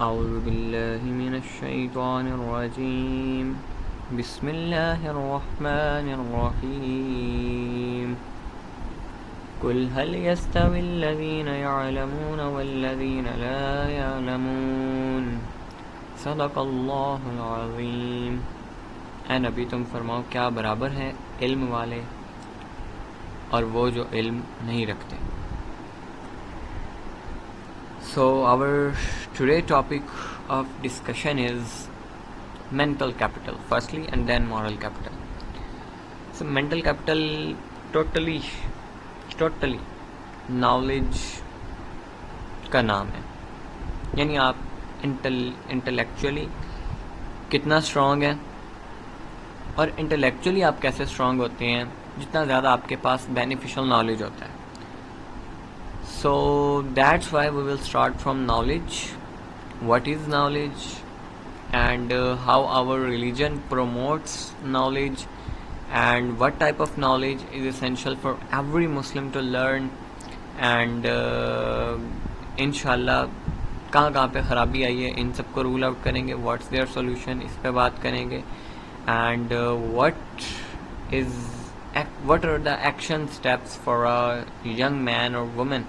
اعوذ باللہ من الشیطان الرجیم بسم اللہ الرحمن الرحیم قل هل يستوي الذين يعلمون والذين لا يعلمون صدق اللہ العظیم۔ اے نبی تم فرماؤ کیا برابر ہے علم والے اور وہ جو علم نہیں رکھتے۔ So our today topic of discussion is mental capital firstly and then moral capital. So mental capital totally knowledge کا نام ہے، یعنی آپ انٹلیکچولی کتنا اسٹرانگ ہیں اور انٹلیکچولی آپ کیسے اسٹرانگ ہوتے ہیں جتنا زیادہ آپ کے پاس بینیفیشل نالج ہوتا ہے۔ So that's why we will start from knowledge. What is knowledge and how our religion promotes knowledge and what type of knowledge is essential for every Muslim to learn and inshallah کہاں پہ خرابی آئی ہے ان سب کو role out کریں گے، what's their solution اس پہ بات کریں گے and what are the action steps for a young man or woman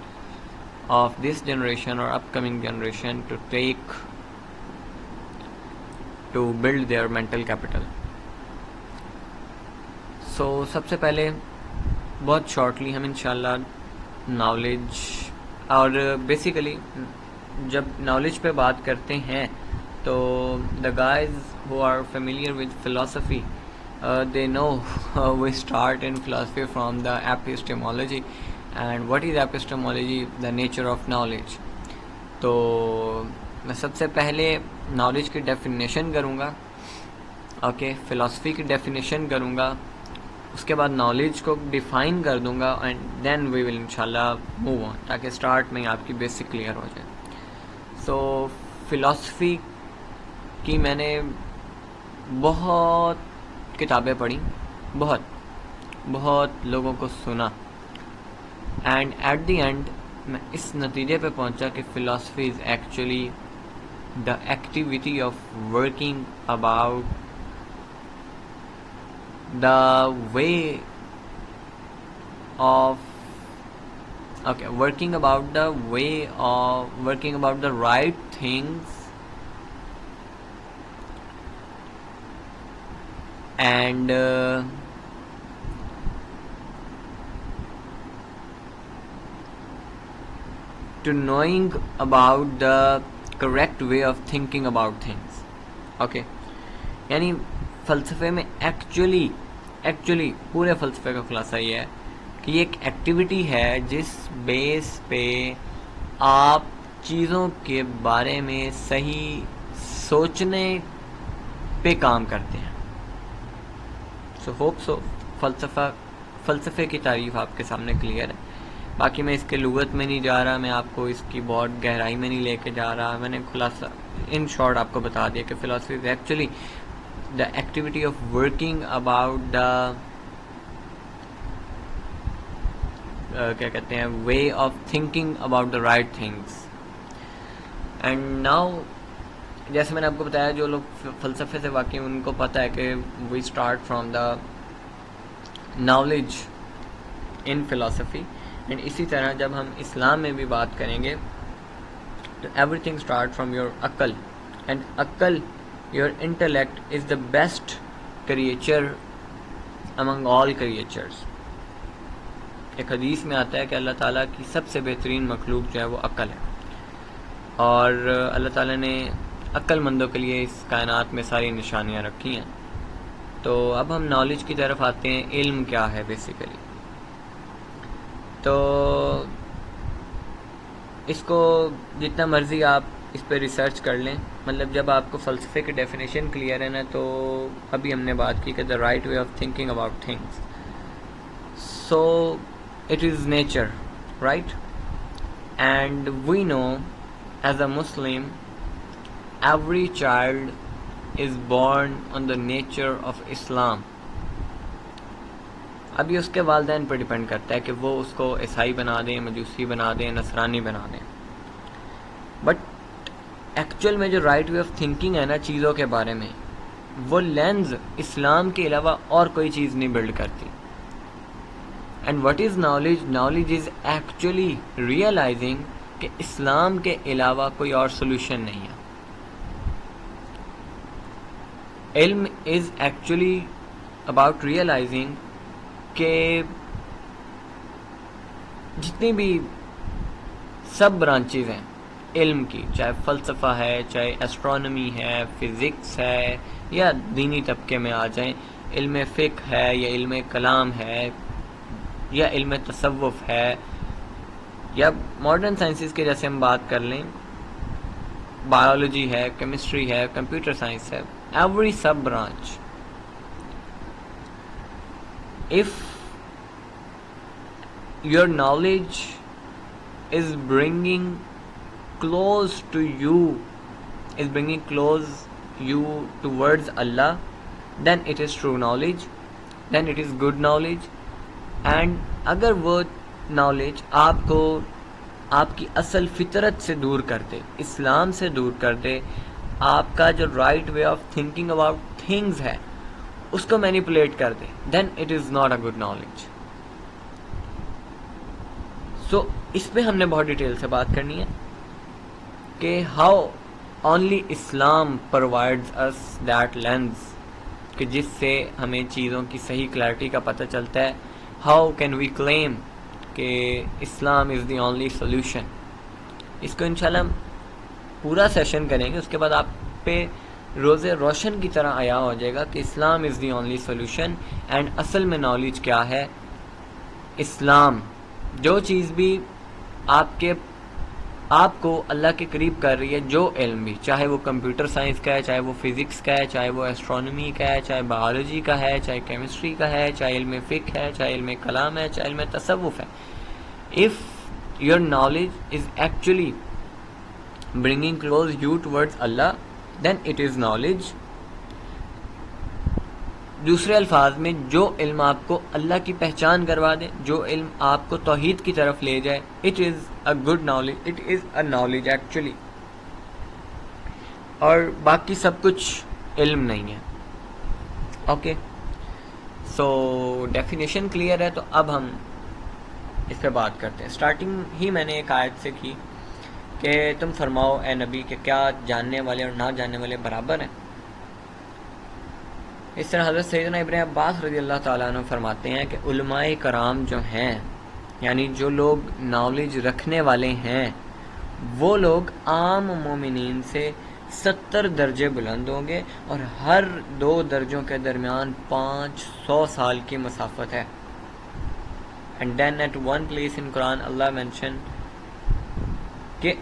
of this generation or upcoming generation to take to build their mental capital. So سب سے پہلے بہت shortly ہم انشاءاللہ نالج اور بیسیکلی جب نالج پہ بات کرتے ہیں تو the guys who are familiar with philosophy they know we start in philosophy from the epistemology and what is epistemology, the nature of knowledge. تو میں سب سے پہلے نالج کی ڈیفینیشن کروں گا، اوکے، فلاسفی کی ڈیفینیشن کروں گا، اس کے بعد نالج کو ڈیفائن کر دوں گا اینڈ دین وی ول انشاءاللہ موو آن، تاکہ اسٹارٹ میں آپ کی بیسک کلیئر ہو جائے۔ سو فلاسفی کی میں نے بہت کتابیں پڑھی، بہت لوگوں کو سنا اینڈ ایٹ دی اینڈ میں اس نتیجے پہ پہنچا کہ philosophy is actually the activity of working about the way of working about the right things and to knowing about the correct way of thinking about things. Okay, یعنی فلسفے میں actually پورے فلسفے کا خلاصہ یہ ہے کہ یہ ایک ایکٹیویٹی ہے جس بیس پہ آپ چیزوں کے بارے میں صحیح سوچنے پہ کام کرتے ہیں۔ سو فلسفے کی تعریف آپ کے سامنے کلیئر ہے۔ باقی میں اس کے لغت میں نہیں جا رہا، میں آپ کو اس کی بہت گہرائی میں نہیں لے کے جا رہا، میں نے خلاصہ ان شارٹ آپ کو بتا دیا کہ philosophy is actually the activity of working about the کیا کہتے ہیں وے of thinking about the right things. And now جیسے میں نے آپ کو بتایا جو لوگ فلسفے سے واقعی ان کو پتہ ہے کہ we start from the knowledge in philosophy, and اسی طرح جب ہم اسلام میں بھی بات کریں گے تو every thing start from your عقل، اینڈ عقل your intellect is the best creature Umang all creatures. ایک حدیث میں آتا ہے کہ اللہ تعالیٰ کی سب سے بہترین مخلوق جو ہے وہ عقل ہے، اور اللہ تعالیٰ نے عقل مندوں کے لیے اس کائنات میں ساری نشانیاں رکھی ہیں۔ تو اب ہم نالج کی طرف آتے ہیں، علم کیا ہے بیسیکلی۔ تو اس کو جتنا مرضی آپ اس پہ ریسرچ کر لیں، مطلب جب آپ کو فلسفے کی ڈیفینیشن کلیئر ہے نا، تو ابھی ہم نے بات کی کہ the right way of thinking about things, so it is nature, right? And we know as a Muslim every child is born on the nature of Islam. ابھی اس کے والدین پر ڈیپینڈ کرتا ہے کہ وہ اس کو عیسائی بنا دیں، مجوسی بنا دیں، نصرانی بنا دیں، بٹ ایکچوئل میں جو رائٹ وے آف تھنکنگ ہے نا چیزوں کے بارے میں، وہ لینز اسلام کے علاوہ اور کوئی چیز نہیں بلڈ کرتی. And what is knowledge? Knowledge is actually realising کہ اسلام کے علاوہ کوئی اور سولوشن نہیں ہے. علم از ایکچولی اباؤٹ ریئلائزنگ کہ جتنی بھی سب برانچز ہیں علم کی، چاہے فلسفہ ہے، چاہے ایسٹرونومی ہے، فزکس ہے، یا دینی طبقے میں آ جائیں، علم فقہ ہے یا علم کلام ہے یا علم تصوف ہے، یا ماڈرن سائنسز کے جیسے ہم بات کر لیں، بایولوجی ہے، کیمسٹری ہے، کمپیوٹر سائنس ہے، every sub branch, if your knowledge is bringing close to you, is bringing close you towards Allah, then it is true knowledge, then it is good knowledge. And اگر وہ knowledge آپ کو آپ کی اصل فطرت سے دور کر دے، اسلام سے دور کر دے، آپ کا جو right way of thinking about things ہے اس کو مینیپولیٹ کر دے، then it is not a good knowledge. So اس پہ ہم نے بہت ڈیٹیل سے بات کرنی ہے کہ how only Islam provides us that lens کہ جس سے ہمیں چیزوں کی صحیح کلیئرٹی کا پتہ چلتا ہے. ہاؤ کین وی کلیم کہ اسلام از دی اونلی سولوشن. اس کو انشاءاللہ ہم پورا سیشن کریں گے، اس کے بعد آپ پہ روز روشن کی طرح عیا ہو جائے گا کہ اسلام از دی اونلی سولوشن. اینڈ اصل میں نالج کیا ہے؟ اسلام جو چیز بھی آپ کو اللہ کے قریب کر رہی ہے، جو علم بھی، چاہے وہ کمپیوٹر سائنس کا ہے، چاہے وہ فزکس کا ہے، چاہے وہ ایسٹرونومی کا ہے، چاہے بایولوجی کا ہے، چاہے کیمسٹری کا ہے، چاہے علم فقہ ہے، چاہے علم کلام ہے، چاہے علم تصوف ہے. if your knowledge is actually bringing close you towards Allah, then it is knowledge. دوسرے الفاظ میں جو علم آپ کو اللہ کی پہچان کروا دے، جو علم آپ کو توحید کی طرف لے جائے، it is a good knowledge, it is a knowledge actually. اور باقی سب کچھ علم نہیں ہے. اوکے، سو ڈیفینیشن کلیئر ہے. تو اب ہم اس پہ بات کرتے ہیں. اسٹارٹنگ ہی میں نے ایک آیت سے کی کہ تم فرماؤ اے نبی کہ کیا جاننے والے اور نہ جاننے والے برابر ہیں. اس طرح حضرت سیدنا ابن عباس رضی اللہ تعالیٰ عنہ فرماتے ہیں کہ علماء کرام جو ہیں، یعنی جو لوگ نالج رکھنے والے ہیں، وہ لوگ عام مومنین سے 70 درجے بلند ہوں گے، اور ہر 2 درجوں کے درمیان 500 سال کی مسافت ہے. And then at one place in Quran Allah mentioned کہ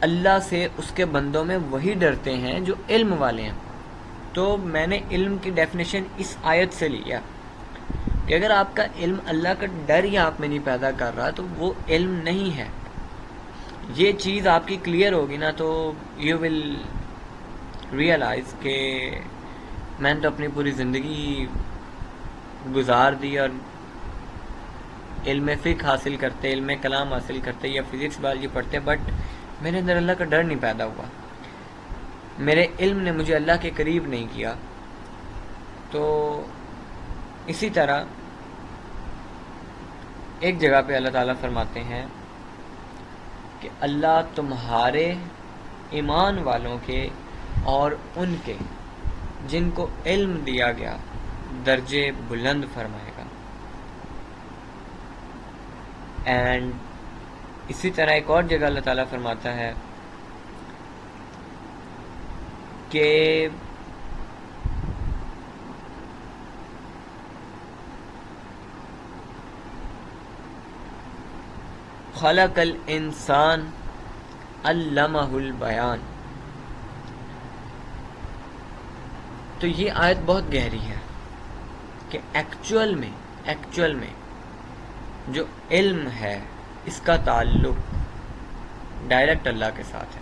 اللہ سے اس کے بندوں میں وہی ڈرتے ہیں جو علم والے ہیں. تو میں نے علم کی ڈیفینیشن اس آیت سے لیا کہ اگر آپ کا علم اللہ کا ڈر ہی آپ میں نہیں پیدا کر رہا تو وہ علم نہیں ہے. یہ چیز آپ کی کلیئر ہوگی نا تو یو ول ریئلائز کہ میں نے تو اپنی پوری زندگی گزار دی اور علم فقہ حاصل کرتے، علم کلام حاصل کرتے یا فزکس بایولوجی پڑھتے، بٹ میرے اندر اللہ کا ڈر نہیں پیدا ہوا، میرے علم نے مجھے اللہ کے قریب نہیں کیا. تو اسی طرح ایک جگہ پہ اللہ تعالیٰ فرماتے ہیں کہ اللہ تمہارے ایمان والوں کے اور ان کے جن کو علم دیا گیا درجے بلند فرمائے گا. اینڈ اسی طرح ایک اور جگہ اللہ تعالیٰ فرماتا ہے کہ خلق الانسان علمہ البیان. تو یہ آیت بہت گہری ہے کہ ایکچوئل میں جو علم ہے اس کا تعلق ڈائریکٹ اللہ کے ساتھ ہے.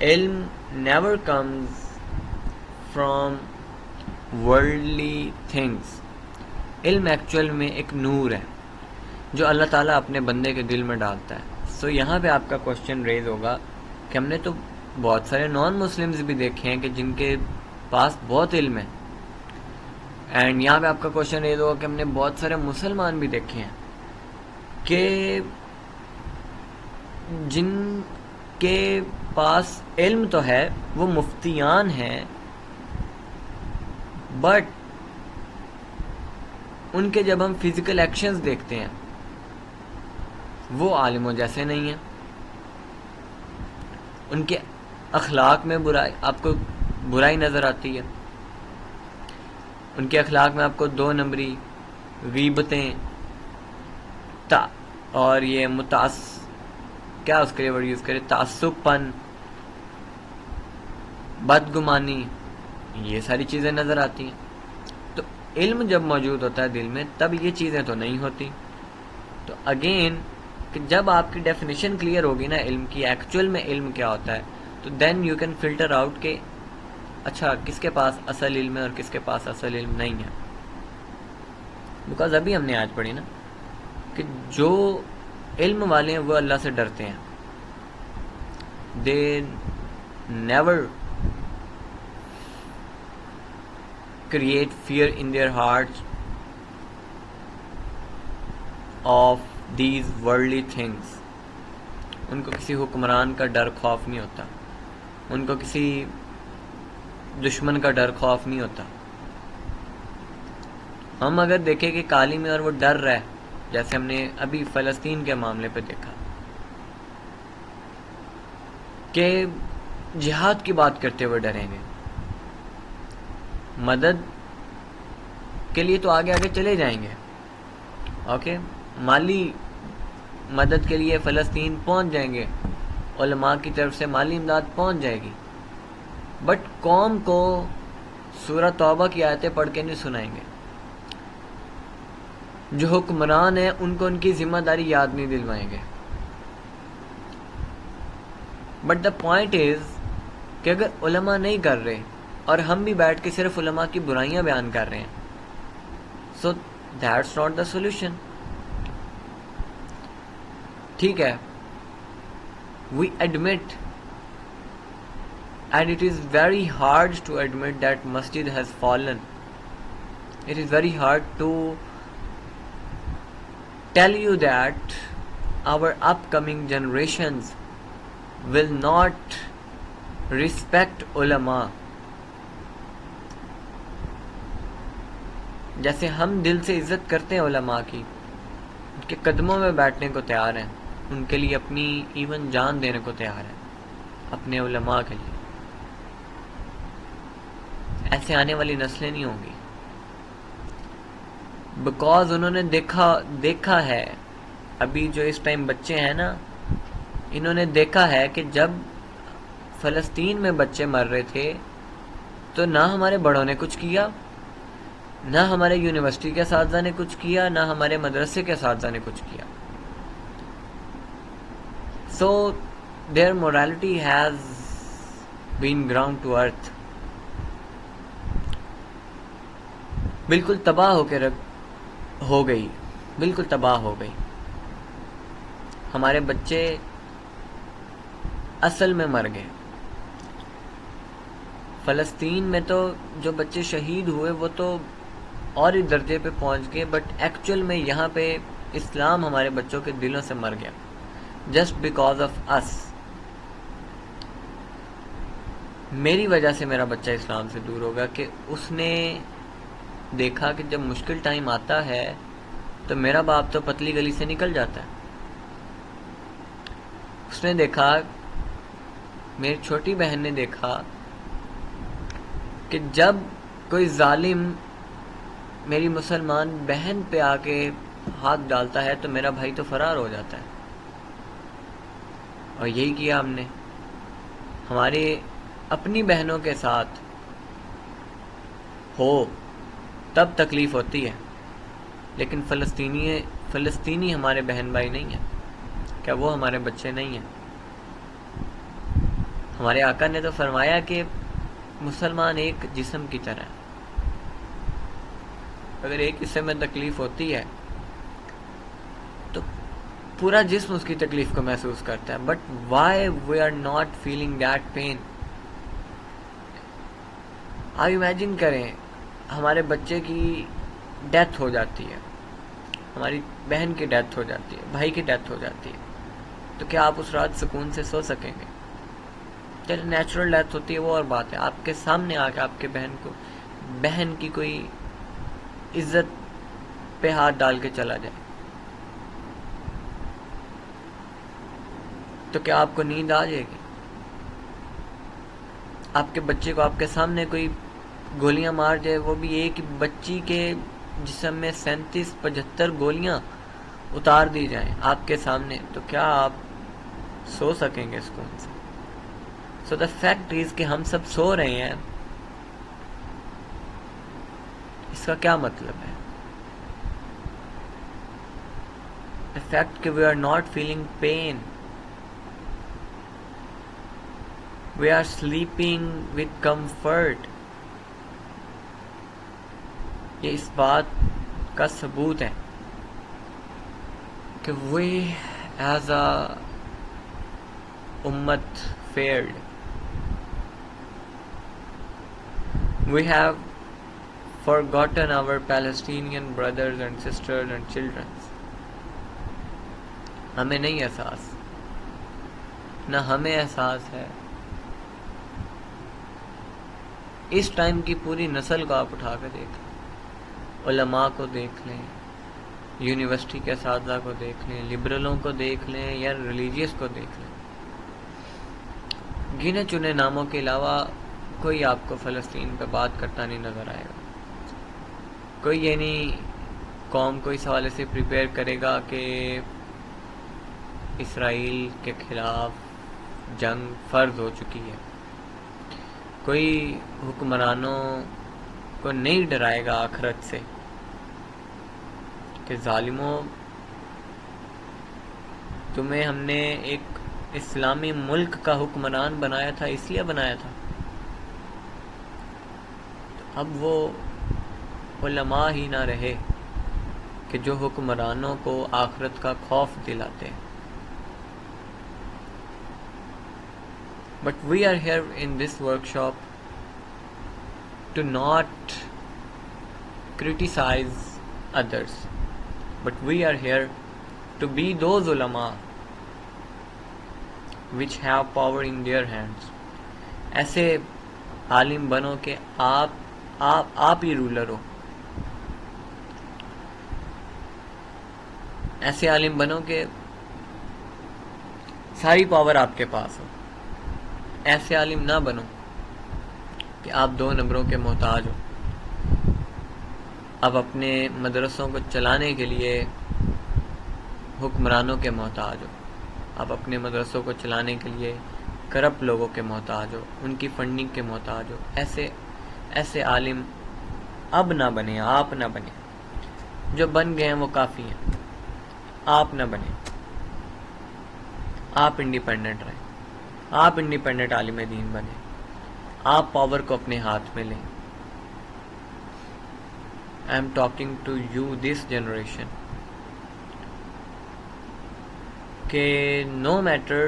علم never comes from worldly things. علم ایکچوئل میں ایک نور ہے جو اللہ تعالیٰ اپنے بندے کے دل میں ڈالتا ہے. سو یہاں پہ آپ کا کوشچن ریز ہوگا کہ ہم نے تو بہت سارے نان مسلمز بھی دیکھے ہیں کہ جن کے پاس بہت علم ہے. اینڈ یہاں پہ آپ کا کوشچن ریز ہوگا کہ ہم نے بہت سارے مسلمان بھی دیکھے ہیں کہ جن کے پاس علم تو ہے، وہ مفتیان ہیں، بٹ ان کے جب ہم فزیکل ایکشنز دیکھتے ہیں وہ عالموں جیسے نہیں ہیں. ان کے اخلاق میں برائی، آپ کو برائی نظر آتی ہے. ان کے اخلاق میں آپ کو 2 نمبری، غیبتیں، اور یہ کیا اس کے لیے ورڈ یوز کرے، تعصب پن، بدگمانی، یہ ساری چیزیں نظر آتی ہیں. تو علم جب موجود ہوتا ہے دل میں تب یہ چیزیں تو نہیں ہوتی. تو اگین کہ جب آپ کی ڈیفینیشن کلیئر ہوگی نا علم کی، ایکچوئل میں علم کیا ہوتا ہے، تو then you can filter out کہ اچھا کس کے پاس اصل علم ہے اور کس کے پاس اصل علم نہیں ہے. بیکاز ابھی ہم نے آج پڑھی نا کہ جو علم والے ہیں وہ اللہ سے ڈرتے ہیں. They never create fear in their hearts of these worldly things. ان کو کسی حکمران کا ڈر خوف نہیں ہوتا، ان کو کسی دشمن کا ڈر خوف نہیں ہوتا. ہم اگر دیکھیں کہ کالی میں اور وہ ڈر رہے، جیسے ہم نے ابھی فلسطین کے معاملے پہ دیکھا کہ جہاد کی بات کرتے ہوئے ڈریں گے، مدد کے لیے تو آگے آگے چلے جائیں گے، اوکے، مالی مدد کے لیے فلسطین پہنچ جائیں گے، علماء کی طرف سے مالی امداد پہنچ جائے گی، بٹ قوم کو سورہ توبہ کی آیتیں پڑھ کے نہیں سنائیں گے. جو حکمران ہیں ان کو ان کی ذمہ داری یاد نہیں دلوائیں گے. بٹ دا پوائنٹ از کہ اگر علماء نہیں کر رہے اور ہم بھی بیٹھ کے صرف علماء کی برائیاں بیان کر رہے ہیں، so that's not the solution. ٹھیک ہے، we admit and it is very hard to admit that مسجد has fallen. It is very hard to tell you that our upcoming generations will not respect ulama. جیسے ہم دل سے عزت کرتے ہیں علماء کی، ان کے قدموں میں بیٹھنے کو تیار ہیں، ان کے لیے اپنی ایون جان دینے کو تیار ہیں، اپنے علماء کے لیے، ایسے آنے والی نسلیں نہیں ہوں گی. بیکاز انہوں نے دیکھا ہے، ابھی جو اس ٹائم بچے ہیں نا، انہوں نے دیکھا ہے کہ جب فلسطین میں بچے مر رہے تھے تو نہ ہمارے بڑوں نے کچھ کیا، نہ ہمارے یونیورسٹی کے اساتذہ نے کچھ کیا، نہ ہمارے مدرسے کے اساتذہ نے کچھ کیا. سو their morality has been ground to earth. بالکل تباہ ہو گئی، بالکل تباہ ہو گئی. ہمارے بچے اصل میں مر گئے. فلسطین میں تو جو بچے شہید ہوئے وہ تو اور ہی درجے پہ پہنچ گئے، بٹ ایکچوئل میں یہاں پہ اسلام ہمارے بچوں کے دلوں سے مر گیا، جسٹ بیکاز آف اس. میری وجہ سے میرا بچہ اسلام سے دور ہوگا کہ اس نے دیکھا کہ جب مشکل ٹائم آتا ہے تو میرا باپ تو پتلی گلی سے نکل جاتا ہے. اس نے دیکھا، میری چھوٹی بہن نے دیکھا کہ جب کوئی ظالم میری مسلمان بہن پہ آ کے ہاتھ ڈالتا ہے تو میرا بھائی تو فرار ہو جاتا ہے. اور یہی کیا ہم نے. ہماری اپنی بہنوں کے ساتھ ہو تب تکلیف ہوتی ہے، لیکن فلسطینی ہمارے بہن بھائی نہیں ہیں. کیا وہ ہمارے بچے نہیں ہیں؟ ہمارے آقا نے تو فرمایا کہ مسلمان ایک جسم کی طرح ہے. اگر ایک حصے میں تکلیف ہوتی ہے تو پورا جسم اس کی تکلیف کو محسوس کرتا ہے. But why we are not feeling that pain? آپ امیجن کریں ہمارے بچے کی ڈیتھ ہو جاتی ہے، ہماری بہن کی ڈیتھ ہو جاتی ہے، بھائی کی ڈیتھ ہو جاتی ہے، تو کیا آپ اس رات سکون سے سو سکیں گے؟ چلے نیچرل ڈیتھ ہوتی ہے وہ اور بات ہے، آپ کے سامنے آ کے آپ کے بہن کی کوئی عزت پہ ہاتھ ڈال کے چلا جائے، تو کیا آپ کو نیند آ جائے گی؟ آپ کے بچے کو آپ کے سامنے کوئی گولیاں مار جائے، وہ بھی ایک بچی کے جسم میں 37-75 گولیاں اتار دی جائیں آپ کے سامنے، تو کیا آپ سو سکیں گے سکون سے؟ سو دا فیکٹ از کہ ہم سب سو رہے ہیں، اس کا کیا مطلب ہے؟ دا فیکٹ کہ we are not feeling pain, we are sleeping with comfort, یہ اس بات کا ثبوت ہے کہ وی ایز اے امت field. We have forgotten our Palestinian brothers and sisters and children. ہمیں نہیں احساس، نہ ہمیں احساس ہے. اس ٹائم کی پوری نسل کو آپ اٹھا کے دیکھ لیں، علماء کو دیکھ لیں، یونیورسٹی کے اساتذہ کو دیکھ لیں، لبرلوں کو دیکھ لیں یا ریلیجیس کو دیکھ لیں، گنے چنے ناموں کے علاوہ کوئی آپ کو فلسطین پہ بات کرتا نہیں نظر آئے گا. کوئی یہ نہیں قوم کو اس حوالے سے پریپیئر کرے گا کہ اسرائیل کے خلاف جنگ فرض ہو چکی ہے. کوئی حکمرانوں کو نہیں ڈرائے گا آخرت سے کہ ظالموں، تمہیں ہم نے ایک اسلامی ملک کا حکمران بنایا تھا، اس لیے بنایا تھا. اب وہ علماء ہی نہ رہے کہ جو حکمرانوں کو آخرت کا خوف دلاتے. But we are here in this workshop to not criticize others, but we are here to be those ulama which have power in their hands. ایسے عالم بنو کہ آپ ہی رولر ہو، ایسے عالم بنو کہ ساری پاور آپ کے پاس ہو. ایسے عالم نہ بنو کہ آپ 2 نمبروں کے محتاج ہو. اب اپنے مدرسوں کو چلانے کے لیے حکمرانوں کے محتاج ہو، اب اپنے مدرسوں کو چلانے کے لیے کرپٹ لوگوں کے محتاج ہو، ان کی فنڈنگ کے محتاج ہو. ایسے عالم اب نہ بنے، آپ نہ بنے. جو بن گئے ہیں وہ کافی ہیں، آپ نہ بنے. آپ انڈیپینڈنٹ رہیں، آپ انڈیپینڈنٹ عالم دین بنیں، آپ پاور کو اپنے ہاتھ میں لیں. I am talking to you, this generation, کہ no matter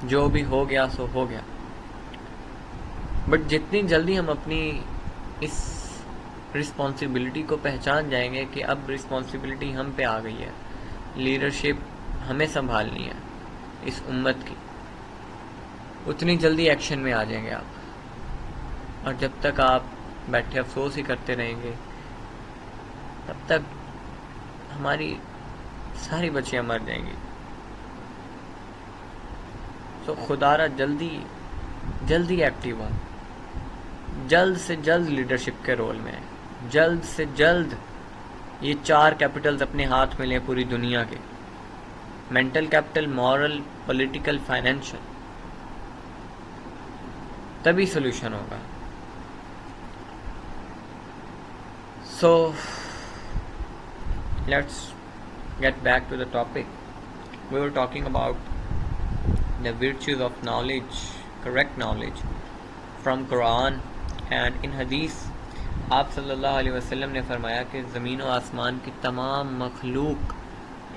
جو بھی ہو گیا سو ہو گیا، بٹ جتنی جلدی ہم اپنی اس رسپانسبلٹی کو پہچان جائیں گے کہ اب رسپانسبلٹی ہم پہ آ گئی ہے، لیڈرشپ ہمیں سنبھالنی ہے اس امت کی، اتنی جلدی ایکشن میں آ جائیں گے آپ. اور جب تک آپ بیٹھے افسوس ہی کرتے رہیں گے تب تک ہماری ساری بچیاں مر جائیں گی. تو خدا را جلدی ایکٹیو ہوں، جلد سے جلد لیڈرشپ کے رول میں، جلد سے جلد یہ 4 کیپٹلز اپنے ہاتھ میں لیں پوری دنیا کے: mental capital, moral, political, financial. تبھی سولوشن ہوگا. So let's get back to the topic. We were talking about the virtues of knowledge, correct knowledge from Quran and in Hadith. آپ صلی اللہ علیہ وسلم نے فرمایا کہ زمین و آسمان کی تمام مخلوق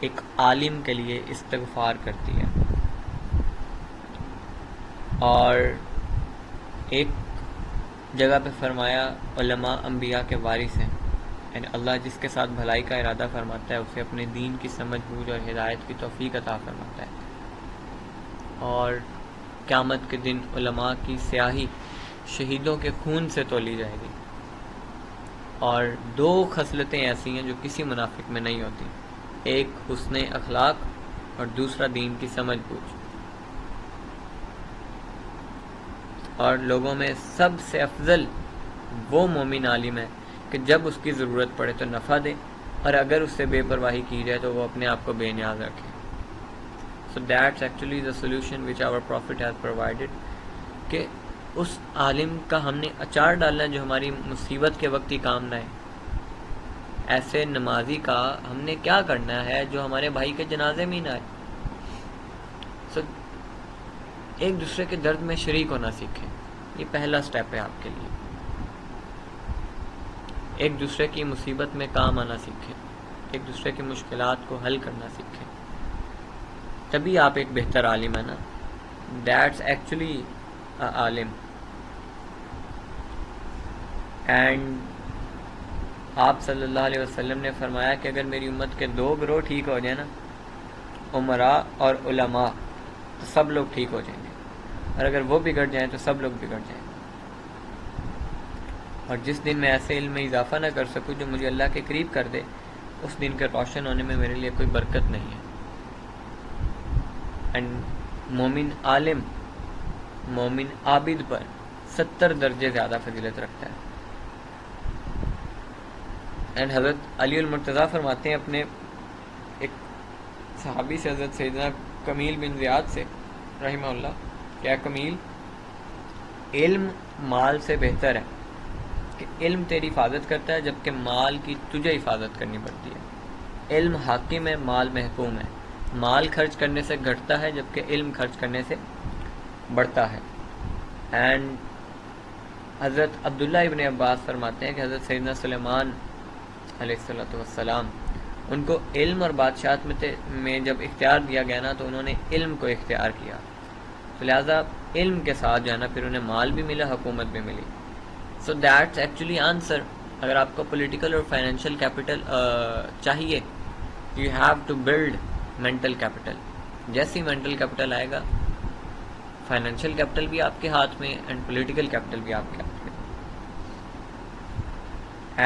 ایک عالم کے لیے استغفار کرتی ہے. اور ایک جگہ پہ فرمایا علماء انبیاء کے وارث ہیں، یعنی اللہ جس کے ساتھ بھلائی کا ارادہ فرماتا ہے اسے اپنے دین کی سمجھ بوجھ اور ہدایت کی توفیق عطا فرماتا ہے. اور قیامت کے دن علماء کی سیاہی شہیدوں کے خون سے تولی جائے گی. اور دو خصلتیں ایسی ہیں جو کسی منافق میں نہیں ہوتی، ایک حسن اخلاق اور دوسرا دین کی سمجھ بوجھ. اور لوگوں میں سب سے افضل وہ مومن عالم ہے کہ جب اس کی ضرورت پڑے تو نفع دے، اور اگر اس سے بے پرواہی کی جائے تو وہ اپنے آپ کو بے نیاز رکھے. So that's actually the solution which our Prophet has provided, کہ اس عالم کا ہم نے اچار ڈالنا جو ہماری مصیبت کے وقت ہی کام نہ آئے. ایسے نمازی کا ہم نے کیا کرنا ہے جو ہمارے بھائی کے جنازے میں نہ آئے. So ایک دوسرے کے درد میں شریک ہونا سیکھیں، یہ پہلا سٹیپ ہے آپ کے لیے. ایک دوسرے کی مصیبت میں کام آنا سیکھیں، ایک دوسرے کی مشکلات کو حل کرنا سیکھیں، تبھی آپ ایک بہتر عالم ہے نا. That's actually Alam. اینڈ آپ صلی اللہ علیہ وسلم نے فرمایا کہ اگر میری امت کے دو گروہ ٹھیک ہو جائیں نا، عمراء اور علماء، تو سب لوگ ٹھیک ہو جائیں گے، اور اگر وہ بگڑ جائیں تو سب لوگ بگڑ جائیں گے. اور جس دن میں ایسے علم میں اضافہ نہ کر سکوں جو مجھے اللہ کے قریب کر دے، اس دن کے روشن ہونے میں میرے لیے کوئی برکت نہیں ہے. اینڈ مومن عالم مومن عابد پر 70 درجے زیادہ فضیلت رکھتا ہے. اینڈ حضرت علی المرتضیٰ فرماتے ہیں اپنے ایک صحابی سے، حضرت سیدنا کمیل بن زیاد سے رحمہ اللہ، کیا کمیل، علم مال سے بہتر ہے کہ علم تیری حفاظت کرتا ہے جبکہ مال کی تجھے حفاظت کرنی پڑتی ہے. علم حاکم ہے، مال محکوم ہے. مال خرچ کرنے سے گھٹتا ہے جبکہ علم خرچ کرنے سے بڑھتا ہے. اینڈ حضرت عبداللہ ابن عباس فرماتے ہیں کہ حضرت سیدنا سلیمان علیہ السلام، ان کو علم اور بادشاہت میں جب اختیار دیا گیا نا تو انہوں نے علم کو اختیار کیا، تو لہٰذا علم کے ساتھ جو ہے نا پھر انہیں مال بھی ملا، حکومت بھی ملی. So that's actually answer. اگر آپ کو پولیٹیکل اور فائنینشیل کیپٹل چاہیے، you have to build mental capital. جیسی مینٹل کیپٹل آئے گا، فائنینشیل کیپٹل بھی آپ کے ہاتھ میں اینڈ پولیٹیکل کیپٹل بھی آپ کے ہاتھ میں.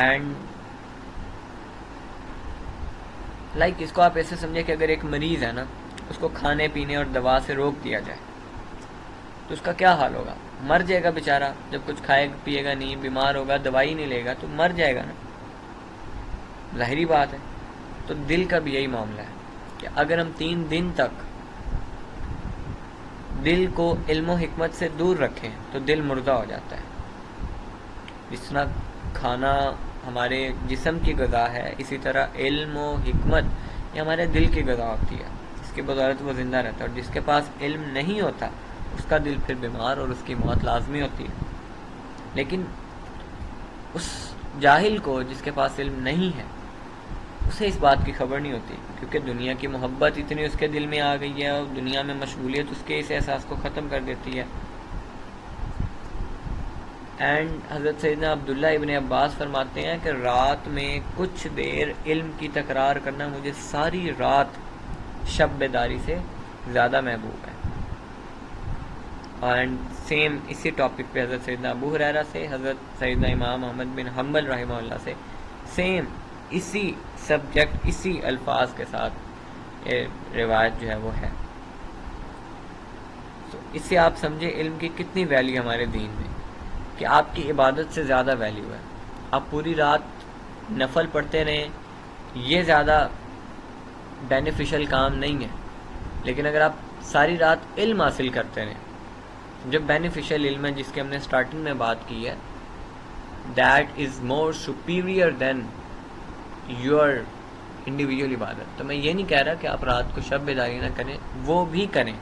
اینڈ لائک اس کو آپ ایسے سمجھے کہ اگر ایک مریض ہے نا، اس کو کھانے پینے اور دوا سے روک دیا جائے تو اس کا کیا حال ہوگا؟ مر جائے گا بیچارہ. جب کچھ کھائے پیے گا نہیں، بیمار ہوگا، دوائی نہیں لے گا تو مر جائے گا نا، ظاہری بات ہے. تو دل کا بھی یہی معاملہ ہے کہ اگر ہم 3 دن تک دل کو علم و حکمت سے دور رکھیں تو دل مردہ ہو جاتا ہے. جس طرح کھانا ہمارے جسم کی غذا ہے، اسی طرح علم و حکمت یہ ہمارے دل کی غذا ہوتی ہے، اس کی بدولت وہ زندہ رہتا ہے. اور جس کے پاس علم نہیں ہوتا اس کا دل پھر بیمار اور اس کی موت لازمی ہوتی ہے. لیکن اس جاہل کو جس کے پاس علم نہیں ہے، اسے اس بات کی خبر نہیں ہوتی، کیونکہ دنیا کی محبت اتنی اس کے دل میں آ گئی ہے اور دنیا میں مشغولیت اس کے اس احساس کو ختم کر دیتی ہے. اینڈ حضرت سیدنا عبداللہ ابن عباس فرماتے ہیں کہ رات میں کچھ دیر علم کی تکرار کرنا مجھے ساری رات شب بیداری سے زیادہ محبوب ہے. اینڈ سیم اسی ٹاپک پہ حضرت سیدنا ابو ہریرہ سے، حضرت سیدنا امام احمد بن حنبل رحمہ اللہ سے سیم اسی سبجیکٹ اسی الفاظ کے ساتھ یہ روایت جو ہے وہ ہے. تو اس سے آپ سمجھے علم کی کتنی ویلیو ہمارے دین میں، کہ آپ کی عبادت سے زیادہ ویلیو ہے. آپ پوری رات نفل پڑھتے رہیں، یہ زیادہ بینیفیشل کام نہیں ہے. لیکن اگر آپ ساری رات علم حاصل کرتے رہیں، جو بینیفیشل علم ہے جس کی ہم نے سٹارٹنگ میں بات کی ہے، that is more superior than your individual عبادت. تو میں یہ نہیں کہہ رہا کہ آپ رات کو شب بیداری نہ کریں، وہ بھی کریں،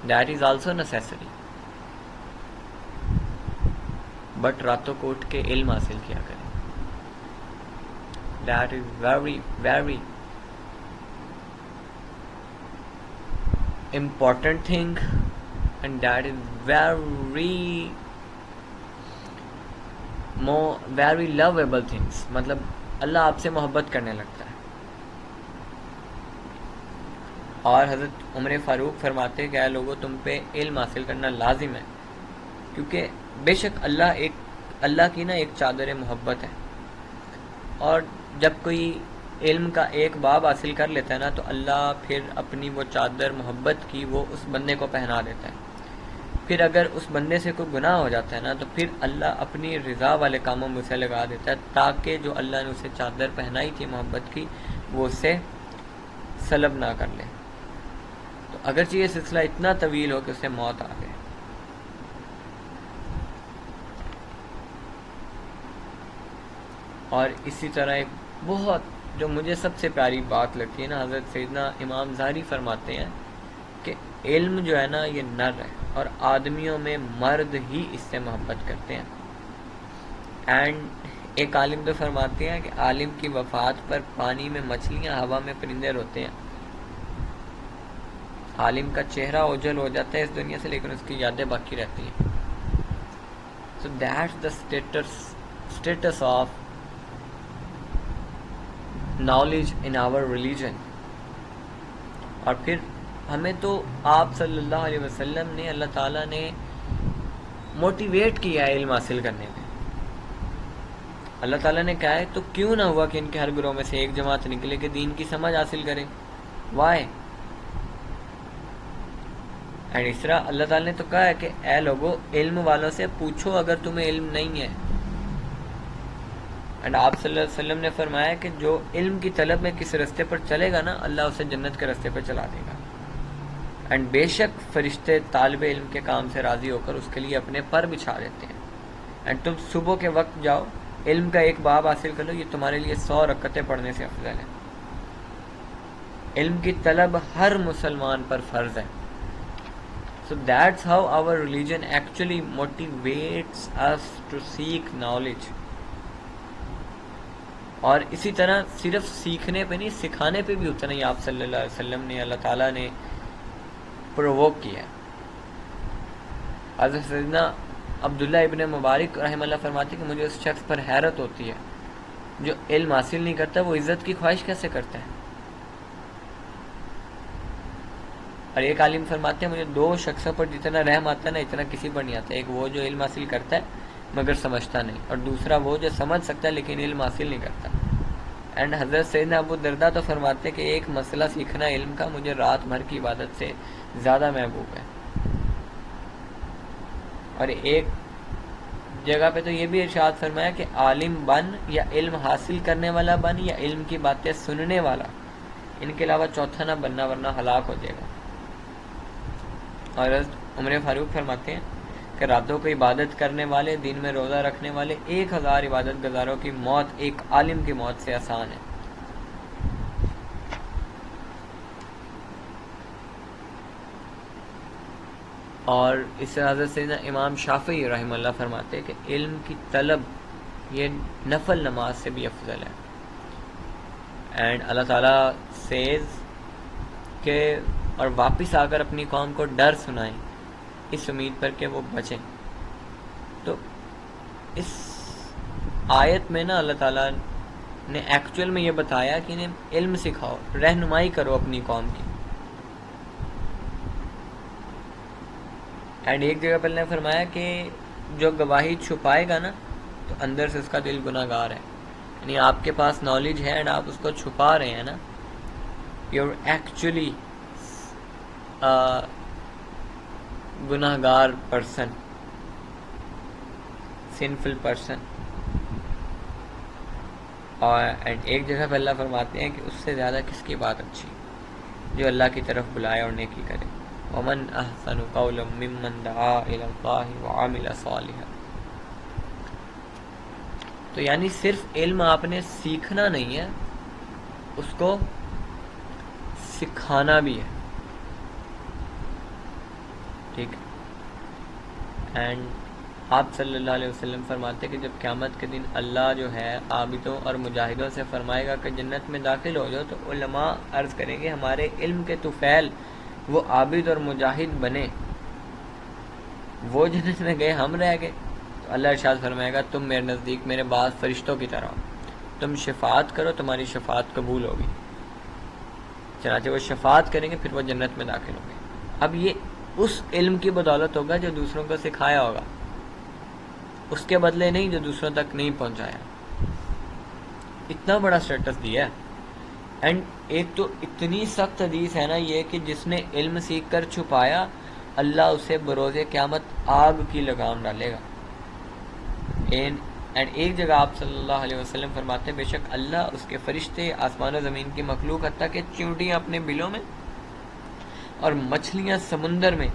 that is also necessary, but راتوں کو اٹھ کے علم حاصل کیا کریں. That is very very important thing, and that is very lovable things. مطلب اللہ آپ سے محبت کرنے لگتا ہے. اور حضرت عمر فاروق فرماتے کہ اے لوگوں تم پہ علم حاصل کرنا لازم ہے، کیونکہ بے شک اللہ کی نا ایک چادر محبت ہے، اور جب کوئی علم کا ایک باب حاصل کر لیتا ہے نا تو اللہ پھر اپنی وہ چادر محبت کی وہ اس بندے کو پہنا دیتا ہے. پھر اگر اس بندے سے کوئی گناہ ہو جاتا ہے نا تو پھر اللہ اپنی رضا والے کاموں میں اسے لگا دیتا ہے، تاکہ جو اللہ نے اسے چادر پہنائی تھی محبت کی وہ اسے سلب نہ کر لے. تو اگرچہ یہ سلسلہ اتنا طویل ہو کہ اسے موت آ گئے. اور اسی طرح ایک بہت جو مجھے سب سے پیاری بات لگتی ہے نا، حضرت سیدنا امام ظاہری فرماتے ہیں کہ علم جو ہے نا یہ نر ہے، اور آدمیوں میں مرد ہی اس سے محبت کرتے ہیں. اینڈ ایک عالم تو فرماتے ہیں کہ عالم کی وفات پر پانی میں مچھلیاں، ہوا میں پرندے روتے ہیں. عالم کا چہرہ اوجھل ہو جاتا ہے اس دنیا سے، لیکن اس کی یادیں باقی رہتی ہیں. So that's the status of knowledge in our religion. اور پھر ہمیں تو آپ صلی اللہ علیہ وسلم نے، اللہ تعالیٰ نے موٹیویٹ کیا ہے علم حاصل کرنے میں. اللہ تعالیٰ نے کہا ہے تو کیوں نہ ہوا کہ ان کے ہر گروہ میں سے ایک جماعت نکلے کہ دین کی سمجھ حاصل کرے. وائے؟ اینڈ اس طرح اللہ تعالیٰ نے تو کہا ہے کہ اے لوگو علم والوں سے پوچھو اگر تمہیں علم نہیں ہے. اینڈ آپ صلی اللہ علیہ وسلم نے فرمایا کہ جو علم کی طلب میں کس رستے پر چلے گا نا، اللہ اسے جنت کے رستے پر چلا دے گا. اینڈ بے شک فرشتے طالب علم کے کام سے راضی ہو کر اس کے لیے اپنے پر بچھا دیتے ہیں. اینڈ تم صبح کے وقت جاؤ، علم کا ایک باب حاصل کر لو، یہ تمہارے لیے 100 رکعتیں پڑھنے سے افضل ہے. علم کی طلب ہر مسلمان پر فرض ہے. So that's how our religion actually motivates us to seek knowledge. اور اسی طرح صرف سیکھنے پہ نہیں، سکھانے پہ بھی اتنا ہی آپ صلی اللہ علیہ وسلم نے، اللہ تعالیٰ نے پرووک کیا. حضرت سیدنا عبداللہ ابن مبارک رحمہ اللہ فرماتے کہ مجھے اس شخص پر حیرت ہوتی ہے جو علم حاصل نہیں کرتا، وہ عزت کی خواہش کیسے کرتا ہے. اور ایک عالم فرماتے ہیں مجھے 2 شخصوں پر جتنا رحم آتا ہے نا اتنا کسی پر نہیں آتا. ایک وہ جو علم حاصل کرتا ہے مگر سمجھتا نہیں، اور دوسرا وہ جو سمجھ سکتا ہے لیکن علم حاصل نہیں کرتا. اینڈ حضرت سیدنا ابو درداء تو فرماتے ہیں کہ ایک مسئلہ سیکھنا علم کا مجھے رات بھر کی عبادت سے زیادہ محبوب ہے. اور ایک جگہ پہ تو یہ بھی ارشاد فرمایا کہ عالم بن یا علم حاصل کرنے والا بن یا علم کی باتیں سننے والا، ان کے علاوہ چوتھا نہ بننا ورنہ ہلاک ہو جائے گا. اور حضرت عمر فاروق فرماتے ہیں کہ راتوں کو عبادت کرنے والے، دن میں روزہ رکھنے والے 1000 عبادت گزاروں کی موت ایک عالم کی موت سے آسان ہے. اور اس سے حضرت سیدنا امام شافعی رحمہ اللہ فرماتے ہیں کہ علم کی طلب یہ نفل نماز سے بھی افضل ہے. اینڈ اللہ تعالیٰ سیز کہ اور واپس آ کر اپنی قوم کو ڈر سنائیں اس امید پر کہ وہ بچیں. تو اس آیت میں نا اللہ تعالیٰ نے ایکچوئل میں یہ بتایا کہ انہیں علم سکھاؤ، رہنمائی کرو اپنی قوم کی. اینڈ ایک جگہ پر نے فرمایا کہ جو گواہی چھپائے گا نا تو اندر سے اس کا دل گناہ گار ہے. یعنی آپ کے پاس نالج ہے اینڈ آپ اس کو چھپا رہے ہیں نا، یو آر ایکچولی گناہ گار پرسن، سنفل پرسن. اور ایک جگہ پہ اللہ فرماتے ہیں کہ اس سے زیادہ کس کی بات اچھی جو اللہ کی طرف بلائے اور نیکی کرے. ومن احسن قولا ممن دعا الی اللہ وعمل صالحا. تو یعنی صرف علم آپ نے سیکھنا نہیں ہے، اس کو سکھانا بھی ہے. ٹھیک. اینڈ آپ صلی اللہ علیہ وسلم فرماتے کہ جب قیامت کے دن اللہ جو ہے عابدوں اور مجاہدوں سے فرمائے گا کہ جنت میں داخل ہو جاؤ، تو علماء عرض کریں گے ہمارے علم کے طفیل وہ عابد اور مجاہد بنے، وہ جنت میں گئے، ہم رہ گئے، تو اللہ ارشاد فرمائے گا تم میرے نزدیک میرے بعض فرشتوں کی طرح ہو، تم شفاعت کرو، تمہاری شفاعت قبول ہوگی۔ چنانچہ وہ شفاعت کریں گے، پھر وہ جنت میں داخل ہوں گے۔ اب یہ اس علم کی بدولت ہوگا جو دوسروں کو سکھایا ہوگا، اس کے بدلے نہیں جو دوسروں تک نہیں پہنچایا۔ اتنا بڑا سٹیٹس دیا ہے۔ اینڈ ایک تو اتنی سخت حدیث ہے نا یہ کہ جس نے علم سیکھ کر چھپایا، اللہ اسے بروز قیامت آگ کی لگام ڈالے گا۔ اینڈ ایک جگہ آپ صلی اللہ علیہ وسلم فرماتے ہیں بے شک اللہ، اس کے فرشتے، آسمان و زمین کی مخلوق، حتیٰ کہ چیونٹیاں اپنے بلوں میں اور مچھلیاں سمندر میں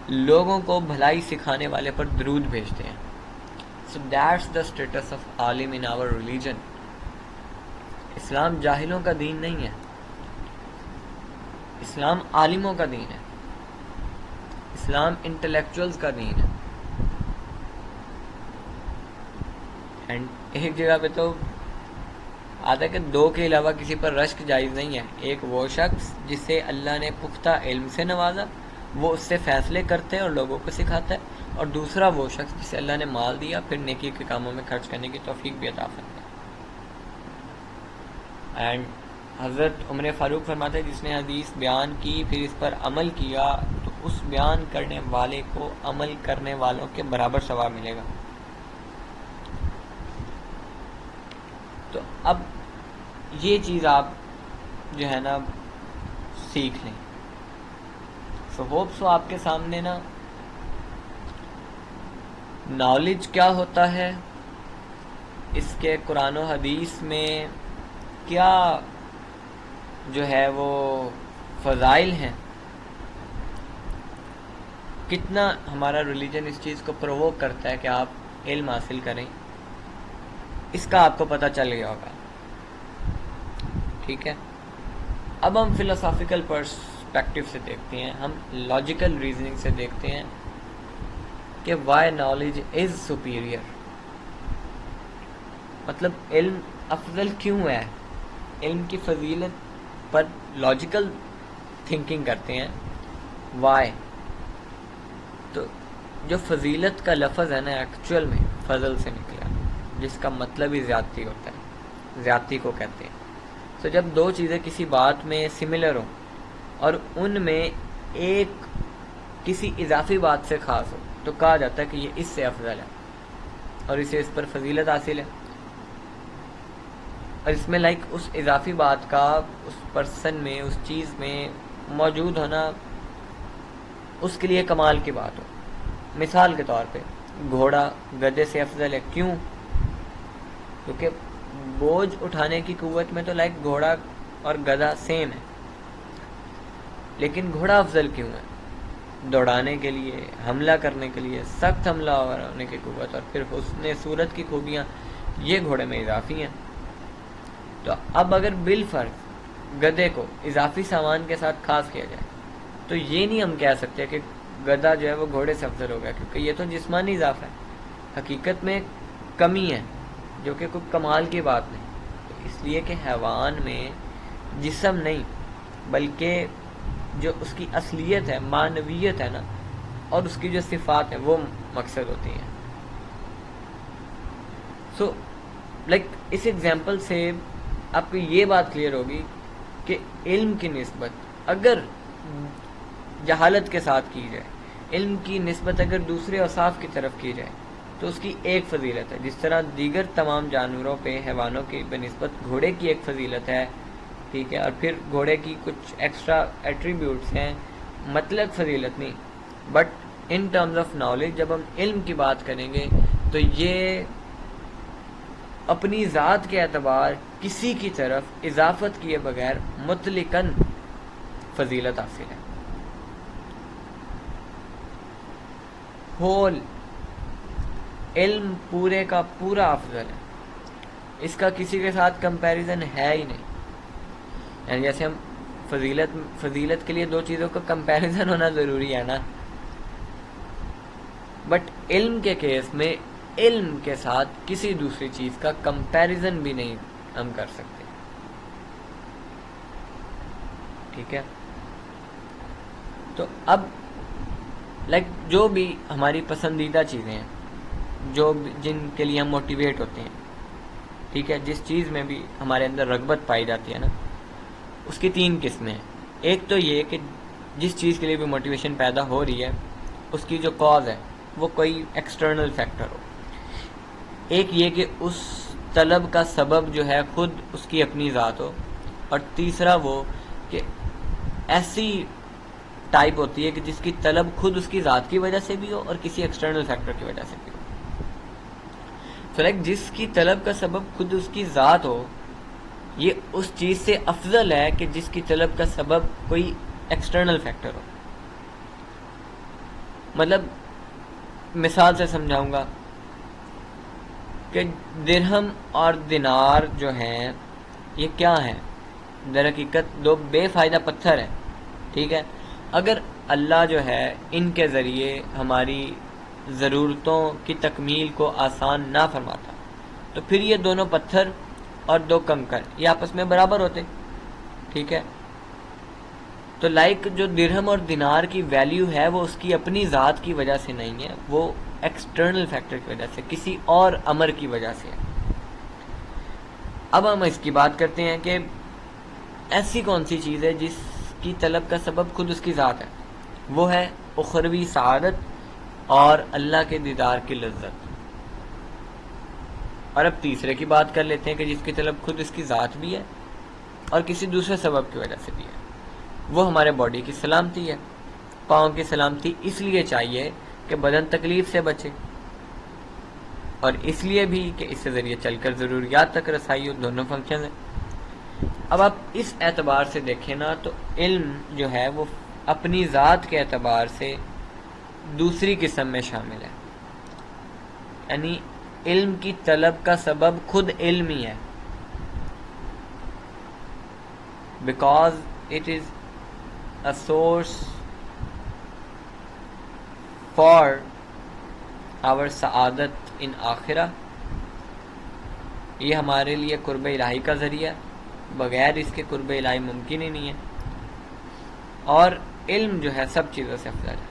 لوگوں کو بھلائی سکھانے والے پر درود بھیجتے ہیں۔ So that's the status of Alam in our religion۔ اسلام جاہلوں کا دین نہیں ہے، اسلام عالموں کا دین ہے، اسلام انٹلیکچوئلز کا دین ہے۔ اینڈ ایک جگہ پہ تو آتا ہے کہ 2 کے علاوہ کسی پر رشک جائز نہیں ہے۔ ایک وہ شخص جسے اللہ نے پختہ علم سے نوازا، وہ اس سے فیصلے کرتے ہیں اور لوگوں کو سکھاتا ہے، اور دوسرا وہ شخص جسے اللہ نے مال دیا، پھر نیکی کے کاموں میں خرچ کرنے کی توفیق بھی عطا فرماتا ہے۔ اینڈ حضرت عمر فاروق فرماتے ہیں جس نے حدیث بیان کی پھر اس پر عمل کیا تو اس بیان کرنے والے کو عمل کرنے والوں کے برابر ثواب ملے گا۔ تو اب یہ چیز آپ جو ہے نا سیکھ لیں۔ سو ہوپ سو آپ کے سامنے نا نالج کیا ہوتا ہے، اس کے قرآن و حدیث میں کیا جو ہے وہ فضائل ہیں، کتنا ہمارا ریلیجن اس چیز کو پرووک کرتا ہے کہ آپ علم حاصل کریں، اس کا آپ کو پتہ چل گیا ہوگا۔ ٹھیک ہے، اب ہم فلسافیکل پرسپیکٹیو سے دیکھتے ہیں، ہم لاجیکل ریزننگ سے دیکھتے ہیں کہ وائی نالج از سپیریئر، مطلب علم افضل کیوں ہے، علم کی فضیلت پر لاجیکل تھنکنگ کرتے ہیں، وائی۔ تو جو فضیلت کا لفظ ہے نا ایکچوئل میں فضل سے نکلا، جس کا مطلب ہی زیادتی ہوتا ہے، زیادتی کو کہتے ہیں۔ تو جب 2 چیزیں کسی بات میں سملر ہوں اور ان میں ایک کسی اضافی بات سے خاص ہو تو کہا جاتا ہے کہ یہ اس سے افضل ہے اور اسے اس پر فضیلت حاصل ہے، اور اس میں اس اضافی بات کا اس پرسن میں، اس چیز میں موجود ہونا اس کے لیے کمال کی بات ہو۔ مثال کے طور پہ گھوڑا گدھے سے افضل ہے، کیوں؟ کیونکہ بوجھ اٹھانے کی قوت میں تو گھوڑا اور گدھا سیم ہے، لیکن گھوڑا افضل کیوں ہے؟ دوڑانے کے لیے، حملہ کرنے کے لیے، سخت حملہ ہونے کی قوت اور پھر حسن صورت کی خوبیاں یہ گھوڑے میں اضافی ہیں۔ تو اب اگر بالفرض گدھے کو اضافی سامان کے ساتھ خاص کیا جائے تو یہ نہیں ہم کہہ سکتے کہ گدھا جو ہے وہ گھوڑے سے افضل ہو گیا، کیونکہ یہ تو جسمانی اضافہ ہے، حقیقت میں کمی ہے جو کہ کوئی کمال کی بات نہیں۔ تو اس لیے کہ حیوان میں جسم نہیں بلکہ جو اس کی اصلیت ہے، معنویت ہے نا، اور اس کی جو صفات ہیں وہ مقصد ہوتی ہیں۔ سو اس ایگزامپل سے آپ کو یہ بات کلیئر ہوگی کہ علم کی نسبت اگر جہالت کے ساتھ کی جائے، علم کی نسبت اگر دوسرے اوصاف کی طرف کی جائے تو اس کی ایک فضیلت ہے، جس طرح دیگر تمام جانوروں پہ حیوانوں کی بنسبت گھوڑے کی ایک فضیلت ہے، ٹھیک ہے، اور پھر گھوڑے کی کچھ ایکسٹرا ایٹریبیوٹس ہیں، مطلق فضیلت نہیں، but in terms of knowledge جب ہم علم کی بات کریں گے تو یہ اپنی ذات کے اعتبار کسی کی طرف اضافت کیے بغیر مطلقاً فضیلت حاصل ہے۔ ہول علم پورے کا پورا افضل ہے، اس کا کسی کے ساتھ کمپیریزن ہے ہی نہیں۔ یعنی جیسے ہم فضیلت کے لیے 2 چیزوں کا کمپیریزن ہونا ضروری ہے نا، بٹ علم کے کیس میں علم کے ساتھ کسی دوسری چیز کا کمپیریزن بھی نہیں ہم کر سکتے، ٹھیک ہے۔ تو اب جو بھی ہماری پسندیدہ چیزیں ہیں، جن کے لیے ہم موٹیویٹ ہوتے ہیں، ٹھیک ہے، جس چیز میں بھی ہمارے اندر رغبت پائی جاتی ہے نا، اس کی 3 قسمیں ہیں۔ ایک تو یہ کہ جس چیز کے لیے بھی موٹیویشن پیدا ہو رہی ہے اس کی جو کاز ہے وہ کوئی ایکسٹرنل فیکٹر ہو۔ ایک یہ کہ اس طلب کا سبب جو ہے خود اس کی اپنی ذات ہو، اور تیسرا وہ کہ ایسی ٹائپ ہوتی ہے کہ جس کی طلب خود اس کی ذات کی وجہ سے بھی ہو اور کسی ایکسٹرنل فیکٹر کی وجہ سے بھی ہو۔ جس کی طلب کا سبب خود اس کی ذات ہو، یہ اس چیز سے افضل ہے کہ جس کی طلب کا سبب کوئی ایکسٹرنل فیکٹر ہو۔ مطلب مثال سے سمجھاؤں گا کہ درہم اور دینار جو ہیں یہ کیا ہیں؟ در حقیقت 2 بے فائدہ پتھر ہیں، ٹھیک ہے۔ اگر اللہ جو ہے ان کے ذریعے ہماری ضرورتوں کی تکمیل کو آسان نہ فرماتا تو پھر یہ دونوں پتھر اور 2 کنکر یہ آپس میں برابر ہوتے، ٹھیک ہے۔ تو جو درہم اور دینار کی ویلیو ہے وہ اس کی اپنی ذات کی وجہ سے نہیں ہے، وہ ایکسٹرنل فیکٹر کی وجہ سے، کسی اور امر کی وجہ سے ہے۔ اب ہم اس کی بات کرتے ہیں کہ ایسی کون سی چیز ہے جس کی طلب کا سبب خود اس کی ذات ہے؟ وہ ہے اخروی سعادت اور اللہ کے دیدار کی لذت۔ اور اب تیسرے کی بات کر لیتے ہیں کہ جس کی طلب خود اس کی ذات بھی ہے اور کسی دوسرے سبب کی وجہ سے بھی ہے۔ وہ ہمارے باڈی کی سلامتی ہے۔ پاؤں کی سلامتی اس لیے چاہیے کہ بدن تکلیف سے بچے، اور اس لیے بھی کہ اس کے ذریعے چل کر ضروریات تک رسائی ہو، دونوں فنکشن ہیں۔ اب آپ اس اعتبار سے دیکھیں نا تو علم جو ہے وہ اپنی ذات کے اعتبار سے دوسری قسم میں شامل ہے، یعنی علم کی طلب کا سبب خود علم ہی ہے، because it is a source for our سعادت ان آخرہ۔ یہ ہمارے لیے قرب الہی کا ذریعہ، بغیر اس کے قرب الہی ممکن ہی نہیں ہے، اور علم جو ہے سب چیزوں سے افضل ہے۔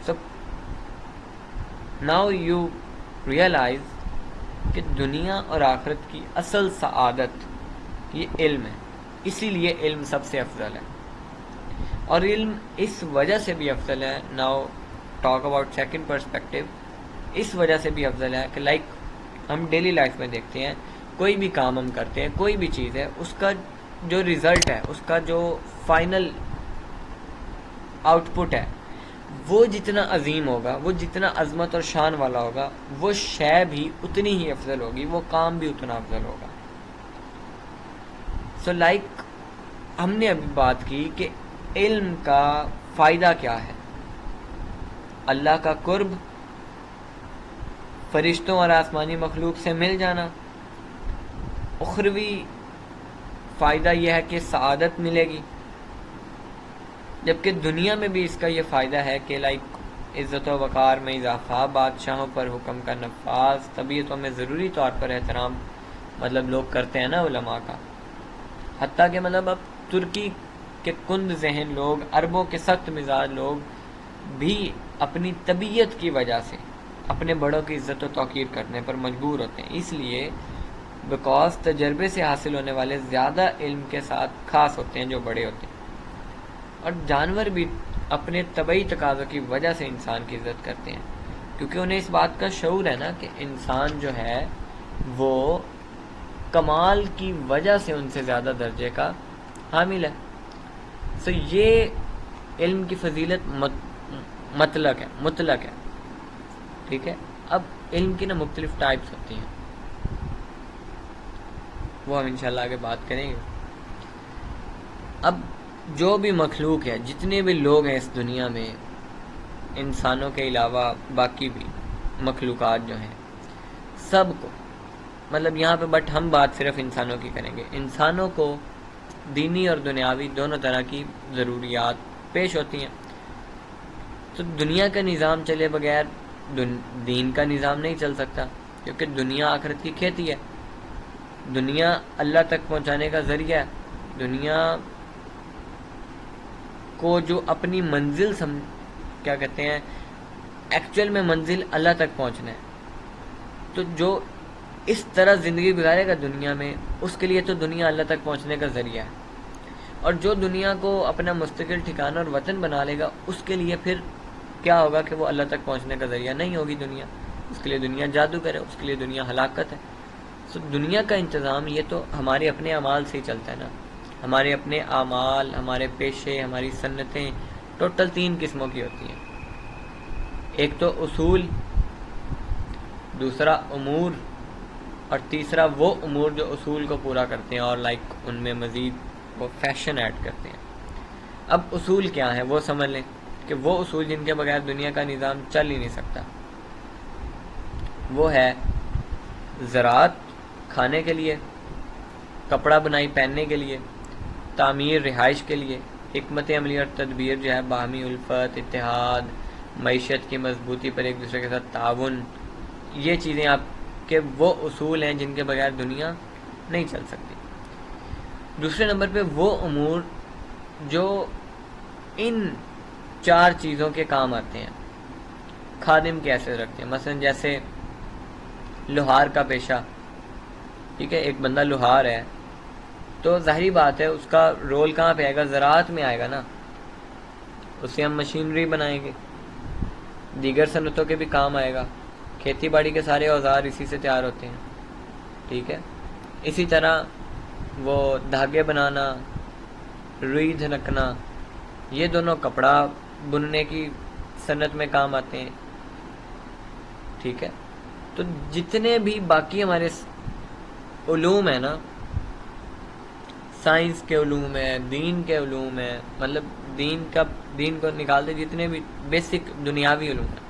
So now you realize کہ دنیا اور آخرت کی اصل سعادت یہ علم ہے، اسی لیے علم سب سے افضل ہے، اور علم اس وجہ سے بھی افضل ہے۔ now talk about second perspective، اس وجہ سے بھی افضل ہے کہ ہم ڈیلی لائف میں دیکھتے ہیں کوئی بھی کام ہم کرتے ہیں، کوئی بھی چیز ہے، اس کا جو ریزلٹ ہے، اس کا جو فائنل آؤٹ پٹ ہے وہ جتنا عظیم ہوگا، وہ جتنا عظمت اور شان والا ہوگا، وہ شے بھی اتنی ہی افضل ہوگی، وہ کام بھی اتنا افضل ہوگا۔ سو ہم نے ابھی بات کی کہ علم کا فائدہ کیا ہے؟ اللہ کا قرب، فرشتوں اور آسمانی مخلوق سے مل جانا۔ اخروی فائدہ یہ ہے کہ سعادت ملے گی، جبکہ دنیا میں بھی اس کا یہ فائدہ ہے کہ عزت و وقار میں اضافہ، بادشاہوں پر حکم کا نفاذ، طبیعتوں میں ضروری طور پر احترام لوگ کرتے ہیں نا علماء کا، حتیٰ کہ اب ترکی کے کند ذہن لوگ، عربوں کے سخت مزاج لوگ بھی اپنی طبیعت کی وجہ سے اپنے بڑوں کی عزت و توقیر کرنے پر مجبور ہوتے ہیں، اس لیے بیکاز تجربے سے حاصل ہونے والے زیادہ علم کے ساتھ خاص ہوتے ہیں جو بڑے ہوتے ہیں، اور جانور بھی اپنے طبعی تقاضوں کی وجہ سے انسان کی عزت کرتے ہیں، کیونکہ انہیں اس بات کا شعور ہے نا کہ انسان جو ہے وہ کمال کی وجہ سے ان سے زیادہ درجے کا حامل ہے۔ سو یہ علم کی فضیلت مطلق ہے، ٹھیک ہے۔ اب علم کی مختلف ٹائپس ہوتی ہیں، وہ ہم انشاءاللہ آگے بات کریں گے۔ اب جو بھی مخلوق ہے، جتنے بھی لوگ ہیں اس دنیا میں، انسانوں کے علاوہ باقی بھی مخلوقات جو ہیں، سب کو یہاں پہ بٹ ہم بات صرف انسانوں کی کریں گے، انسانوں کو دینی اور دنیاوی دونوں طرح کی ضروریات پیش ہوتی ہیں۔ تو دنیا کا نظام چلے بغیر دین کا نظام نہیں چل سکتا، کیونکہ دنیا آخرت کی کھیتی ہے، دنیا اللہ تک پہنچانے کا ذریعہ ہے، دنیا کو جو اپنی منزل کیا کہتے ہیں ایکچوئل میں منزل اللہ تک پہنچنا ہے، تو جو اس طرح زندگی گزارے گا دنیا میں، اس کے لیے تو دنیا اللہ تک پہنچنے کا ذریعہ ہے. اور جو دنیا کو اپنا مستقل ٹھکانہ اور وطن بنا لے گا، اس کے لیے پھر کیا ہوگا کہ وہ اللہ تک پہنچنے کا ذریعہ نہیں ہوگی دنیا. اس کے لیے دنیا جادوگر ہے، اس کے لیے دنیا ہلاکت ہے. دنیا کا انتظام یہ تو ہمارے اپنے اعمال سے ہی چلتا ہے نا. ہمارے اپنے اعمال، ہمارے پیشے، ہماری سنتیں ٹوٹل 3 قسموں کی ہوتی ہیں. ایک تو اصول، دوسرا امور، اور تیسرا وہ امور جو اصول کو پورا کرتے ہیں اور ان میں مزید وہ فیشن ایڈ کرتے ہیں. اب اصول کیا ہے وہ سمجھ لیں کہ وہ اصول جن کے بغیر دنیا کا نظام چل ہی نہیں سکتا. وہ ہے زراعت کھانے کے لیے، کپڑا بنائی پہننے کے لیے، تعمیر رہائش کے لیے، حکمت عملی اور تدبیر جو ہے باہمی الفت، اتحاد، معیشت کی مضبوطی پر ایک دوسرے کے ساتھ تعاون. یہ چیزیں آپ کے وہ اصول ہیں جن کے بغیر دنیا نہیں چل سکتی. دوسرے نمبر پہ وہ امور جو ان 4 چیزوں کے کام آتے ہیں. خادم کیسے رکھتے ہیں؟ مثلا جیسے لوہار کا پیشہ، ٹھیک ہے، ایک بندہ لوہار ہے تو ظاہری بات ہے اس کا رول کہاں پہ آئے گا؟ زراعت میں آئے گا نا. اس سے ہم مشینری بنائیں گے، دیگر صنعتوں کے بھی کام آئے گا. کھیتی باڑی کے سارے اوزار اسی سے تیار ہوتے ہیں، ٹھیک ہے. اسی طرح وہ دھاگے بنانا، روئی دھنکنا، یہ دونوں کپڑا بننے کی صنعت میں کام آتے ہیں، ٹھیک ہے. تو جتنے بھی باقی ہمارے علوم ہیں نا، سائنس کے علوم ہے، دین کے علوم ہے، مطلب دین کو نکال دے، جتنے بھی بیسک دنیاوی علوم ہیں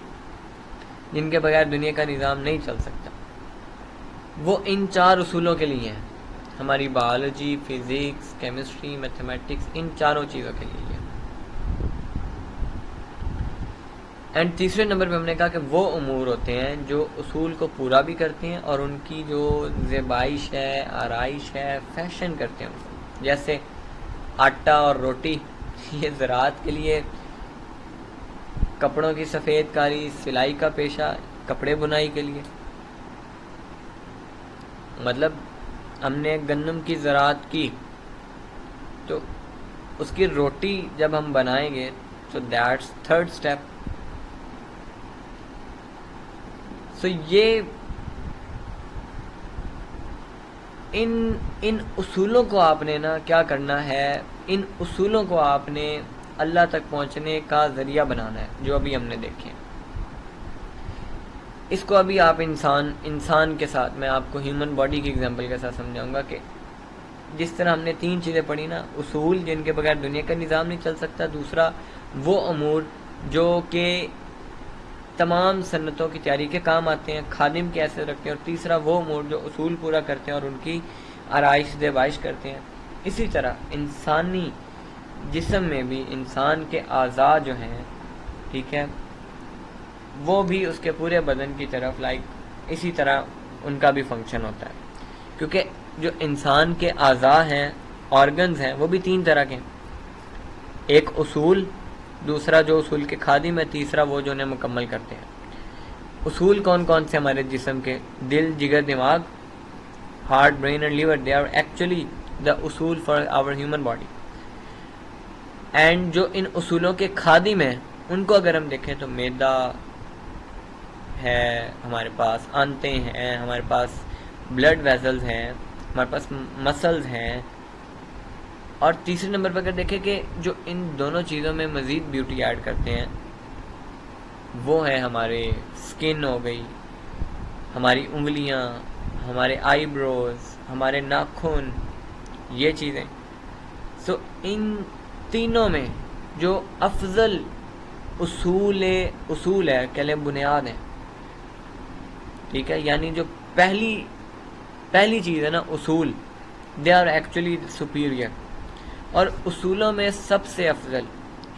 جن کے بغیر دنیا کا نظام نہیں چل سکتا، وہ ان 4 اصولوں کے لیے ہیں. ہماری بایولوجی، فزکس، کیمسٹری، میتھمیٹکس، ان 4 چیزوں کے لیے. اینڈ تیسرے نمبر پہ ہم نے کہا کہ وہ امور ہوتے ہیں جو اصول کو پورا بھی کرتے ہیں اور ان کی جو زیبائش ہے، آرائش ہے، فیشن کرتے ہیں. جیسے آٹا اور روٹی، یہ زراعت کے لیے، کپڑوں کی سفید کاری، سلائی کا پیشہ، کپڑے بنائی کے لیے. مطلب ہم نے گندم کی زراعت کی تو اس کی روٹی جب ہم بنائیں گے تو دیٹس 3rd اسٹیپ. سو یہ ان اصولوں کو آپ نے نا کیا کرنا ہے، ان اصولوں کو آپ نے اللہ تک پہنچنے کا ذریعہ بنانا ہے، جو ابھی ہم نے دیکھے. اس کو ابھی آپ انسان کے ساتھ، میں آپ کو ہیومن باڈی کی ایگزامپل کے ساتھ سمجھاؤں گا کہ جس طرح ہم نے 3 چیزیں پڑھی نا، اصول جن کے بغیر دنیا کا نظام نہیں چل سکتا، دوسرا وہ امور جو کہ تمام صنعتوں کی تیاری کے کام آتے ہیں، خادم کیسے رکھتے ہیں، اور تیسرا وہ امور جو اصول پورا کرتے ہیں اور ان کی آرائش زیبائش کرتے ہیں. اسی طرح انسانی جسم میں بھی انسان کے اعضاء جو ہیں، ٹھیک ہے، وہ بھی اس کے پورے بدن کی طرف اسی طرح ان کا بھی فنکشن ہوتا ہے. کیونکہ جو انسان کے اعضاء ہیں، آرگنز ہیں، وہ بھی 3 طرح کے ہیں. ایک اصول، دوسرا جو اصول کے خادم ہے، تیسرا وہ جو انہیں مکمل کرتے ہیں. اصول کون کون سے ہمارے جسم کے؟ دل، جگر، دماغ، heart, brain and liver, they are actually the اصول for our human body. And جو ان اصولوں کے خادم ہیں ان کو اگر ہم دیکھیں تو میدا ہے ہمارے پاس، آنتیں ہیں ہمارے پاس، بلڈ ویزلز ہیں ہمارے پاس، مسلز ہیں. اور تیسرے نمبر پر اگر دیکھیں کہ جو ان دونوں چیزوں میں مزید بیوٹی ایڈ کرتے ہیں وہ ہے ہمارے سکن ہو گئی، ہماری انگلیاں، ہمارے آئی بروز، ہمارے ناخن، یہ چیزیں. سو ان تینوں میں جو افضل اصول ہے، کہہ لیں بنیاد ہے، ٹھیک ہے، یعنی جو پہلی چیز ہے نا اصول، دے آر ایکچولی سپیریئر. اور اصولوں میں سب سے افضل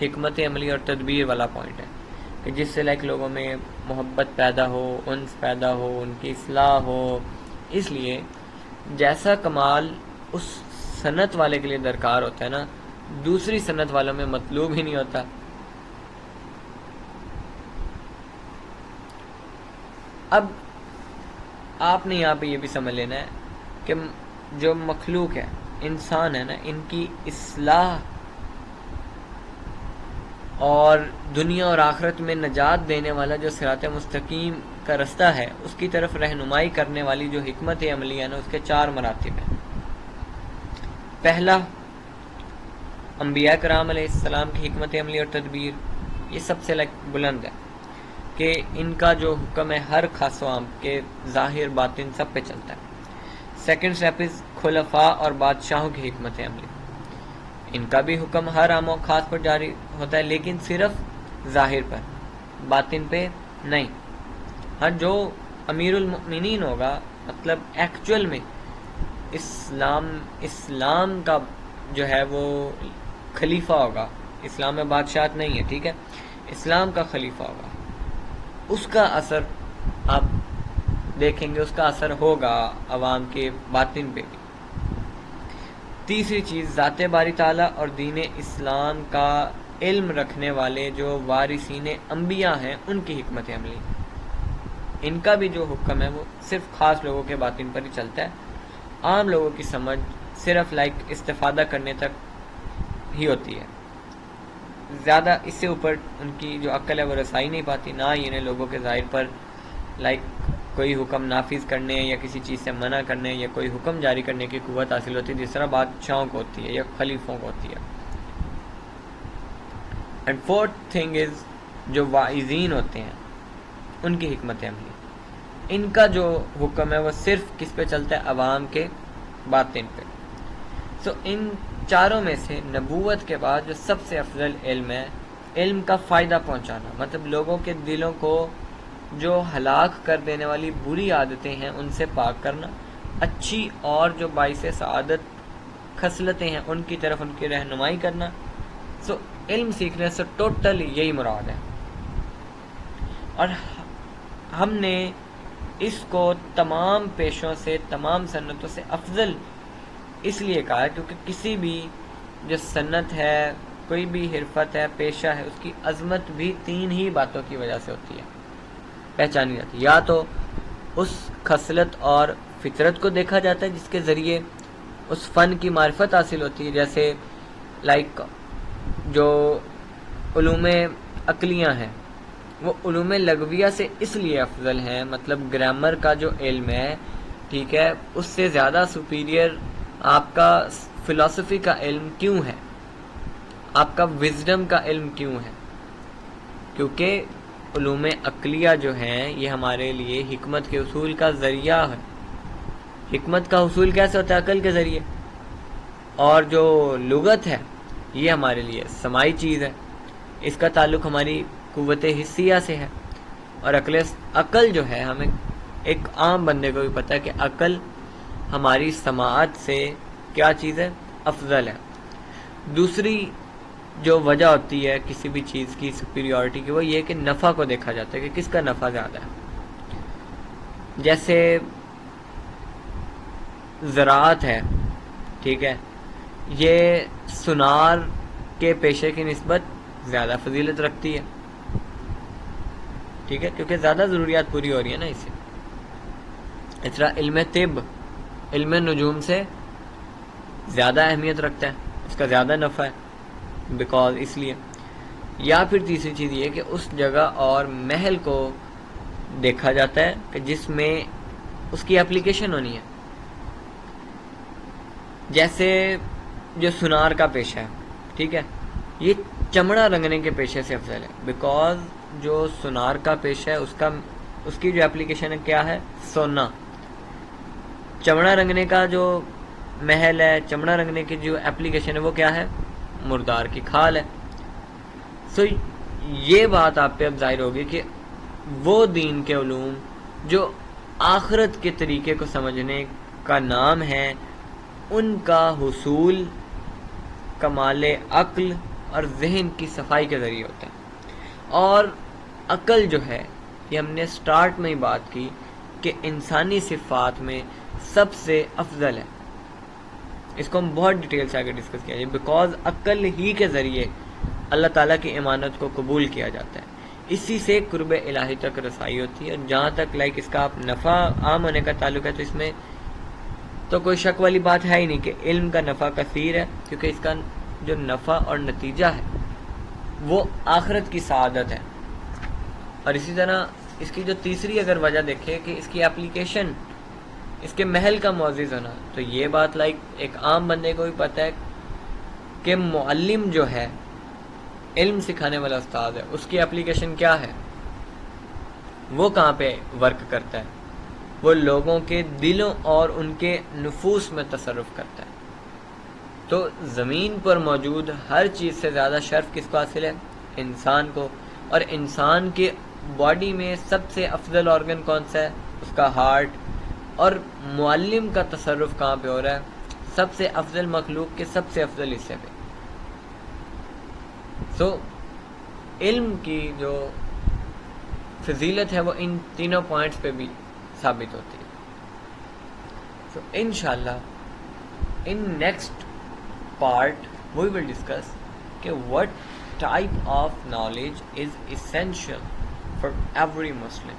حکمت عملی اور تدبیر والا پوائنٹ ہے کہ جس سے لوگوں میں محبت پیدا ہو، انس پیدا ہو، ان کی اصلاح ہو. اس لیے جیسا کمال اس صنعت والے کے لیے درکار ہوتا ہے نا، دوسری سنت والوں میں مطلوب ہی نہیں ہوتا. اب آپ نے یہاں پہ یہ بھی سمجھ لینا ہے کہ جو مخلوق ہے، انسان ہے نا، ان کی اصلاح اور دنیا اور آخرت میں نجات دینے والا جو صراط مستقیم کا رستہ ہے، اس کی طرف رہنمائی کرنے والی جو حکمت عملیہ ہے نا، اس کے 4 مراتب ہیں. پہلا، انبیاء کرام علیہ السلام کی حکمت عملی اور تدبیر، یہ سب سے بلند ہے کہ ان کا جو حکم ہے ہر خاص و عام کے ظاہر باطن سب پہ چلتا ہے. سیکنڈ اسٹیپ از خلفاء اور بادشاہوں کی حکمت عملی. ان کا بھی حکم ہر عام و خاص پر جاری ہوتا ہے، لیکن صرف ظاہر پر، باطن پہ نہیں. ہاں، جو امیر المؤمنین ہوگا، مطلب ایکچول میں اسلام کا جو ہے وہ خلیفہ ہوگا. اسلام میں بادشاہت نہیں ہے، ٹھیک ہے، اسلام کا خلیفہ ہوگا، اس کا اثر آپ دیکھیں گے، اس کا اثر ہوگا عوام کے باطن پہ بھی. تیسری چیز، ذات باری تعالیٰ اور دین اسلام کا علم رکھنے والے جو وارثین انبیاء ہیں، ان کی حکمت عملی. ان کا بھی جو حکم ہے وہ صرف خاص لوگوں کے باطن پر ہی چلتا ہے. عام لوگوں کی سمجھ صرف استفادہ کرنے تک ہی ہوتی ہے، زیادہ اس سے اوپر ان کی جو عقل ہے وہ رسائی نہیں پاتی. نہ ہی انہیں لوگوں کے ظاہر پر کوئی حکم نافذ کرنے یا کسی چیز سے منع کرنے یا کوئی حکم جاری کرنے کی قوت حاصل ہوتی ہے، جس طرح بادشاہوں کو ہوتی ہے یا خلیفوں کو ہوتی ہے. اینڈ فورتھ تھنگ از، جو واعظین ہوتے ہیں ان کی حکمت عملی. ان کا جو حکم ہے وہ صرف کس پہ چلتا ہے؟ عوام کے باطن پہ. ان چاروں میں سے نبوت کے بعد جو سب سے افضل علم ہے، علم کا فائدہ پہنچانا، مطلب لوگوں کے دلوں کو جو ہلاک کر دینے والی بری عادتیں ہیں ان سے پاک کرنا، اچھی اور جو باعث سعادت خصلتیں ہیں ان کی طرف ان کی رہنمائی کرنا. علم سیکھنے سے ٹوٹل یہی مراد ہے. اور ہم نے اس کو تمام پیشوں سے، تمام سنتوں سے افضل اس لیے کہا ہے کیونکہ کسی بھی جو سنت ہے، کوئی بھی حرفت ہے، پیشہ ہے، اس کی عظمت بھی 3 ہی باتوں کی وجہ سے ہوتی ہے، پہچانی جاتی ہے. یا تو اس خصلت اور فطرت کو دیکھا جاتا ہے جس کے ذریعے اس فن کی معرفت حاصل ہوتی ہے، جیسے جو علوم عقلیاں ہیں وہ علوم لغویہ سے اس لیے افضل ہیں، مطلب گرامر کا جو علم ہے، ٹھیک ہے، اس سے زیادہ سپیریئر آپ کا فلسفی کا علم کیوں ہے، آپ کا وزڈم کا علم کیوں ہے؟ کیونکہ علوم عقلیہ جو ہیں یہ ہمارے لیے حکمت کے حصول کا ذریعہ ہے. حکمت کا حصول کیسے ہوتا ہے؟ عقل کے ذریعے. اور جو لغت ہے یہ ہمارے لیے سماعی چیز ہے، اس کا تعلق ہماری قوت حسیہ سے ہے. اور عقل جو ہے، ہمیں ایک عام بندے کو بھی پتہ ہے کہ عقل ہماری سماعت سے کیا چیز ہے؟ افضل ہے. دوسری جو وجہ ہوتی ہے کسی بھی چیز کی سپیریورٹی کی، وہ یہ کہ نفع کو دیکھا جاتا ہے کہ کس کا نفع زیادہ ہے. جیسے زراعت ہے، ٹھیک ہے، یہ سونار کے پیشے کی نسبت زیادہ فضیلت رکھتی ہے، ٹھیک ہے، کیونکہ زیادہ ضروریات پوری ہو رہی ہے نا اس سے. اس طرح علم طب علم نجوم سے زیادہ اہمیت رکھتا ہے، اس کا زیادہ نفع ہے، بیکاز اس لیے. یا پھر تیسری چیز یہ کہ اس جگہ اور محل کو دیکھا جاتا ہے کہ جس میں اس کی اپلیکیشن ہونی ہے. جیسے جو سونار کا پیشہ ہے، ٹھیک ہے، یہ چمڑا رنگنے کے پیشے سے افضل ہے، بیکاز جو سونار کا پیشہ ہے اس کی جو اپلیکیشن ہے کیا ہے؟ سونا. چمڑا رنگنے کا جو محل ہے، چمڑا رنگنے کی جو اپلیکیشن ہے وہ کیا ہے؟ مردار کی کھال ہے. یہ بات آپ پہ اب ظاہر ہوگی کہ وہ دین کے علوم جو آخرت کے طریقے کو سمجھنے کا نام ہے، ان کا حصول کمال عقل اور ذہن کی صفائی کے ذریعے ہوتا ہے. اور عقل جو ہے، یہ ہم نے سٹارٹ میں ہی بات کی کہ انسانی صفات میں سب سے افضل ہے. اس کو ہم بہت ڈیٹیل سے آگے ڈسکس کیا جائے. بیکاز عقل ہی کے ذریعے اللہ تعالیٰ کی امانت کو قبول کیا جاتا ہے, اسی سے قرب الہی تک رسائی ہوتی ہے. اور جہاں تک لائک اس کا نفع عام ہونے کا تعلق ہے تو اس میں تو کوئی شک والی بات ہے ہی نہیں کہ علم کا نفع کثیر ہے, کیونکہ اس کا جو نفع اور نتیجہ ہے وہ آخرت کی سعادت ہے. اور اسی طرح اس کی جو تیسری اگر وجہ دیکھیں کہ اس کی اپلیکیشن, اس کے محل کا معزز ہونا, تو یہ بات لائک ایک عام بندے کو بھی پتہ ہے کہ معلم جو ہے, علم سکھانے والا استاد ہے, اس کی اپلیکیشن کیا ہے, وہ کہاں پہ ورک کرتا ہے, وہ لوگوں کے دلوں اور ان کے نفوس میں تصرف کرتا ہے. تو زمین پر موجود ہر چیز سے زیادہ شرف کس کو حاصل ہے, انسان کو. اور انسان کے باڈی میں سب سے افضل آرگن کون سا ہے, اس کا ہارٹ. اور معلم کا تصرف کہاں پہ ہو رہا ہے, سب سے افضل مخلوق کے سب سے افضل حصے پہ. سو علم کی جو فضیلت ہے وہ ان تینوں پوائنٹس پہ بھی ثابت ہوتی ہے. سو انشاءاللہ in next part we will discuss what type of knowledge is essential for every Muslim.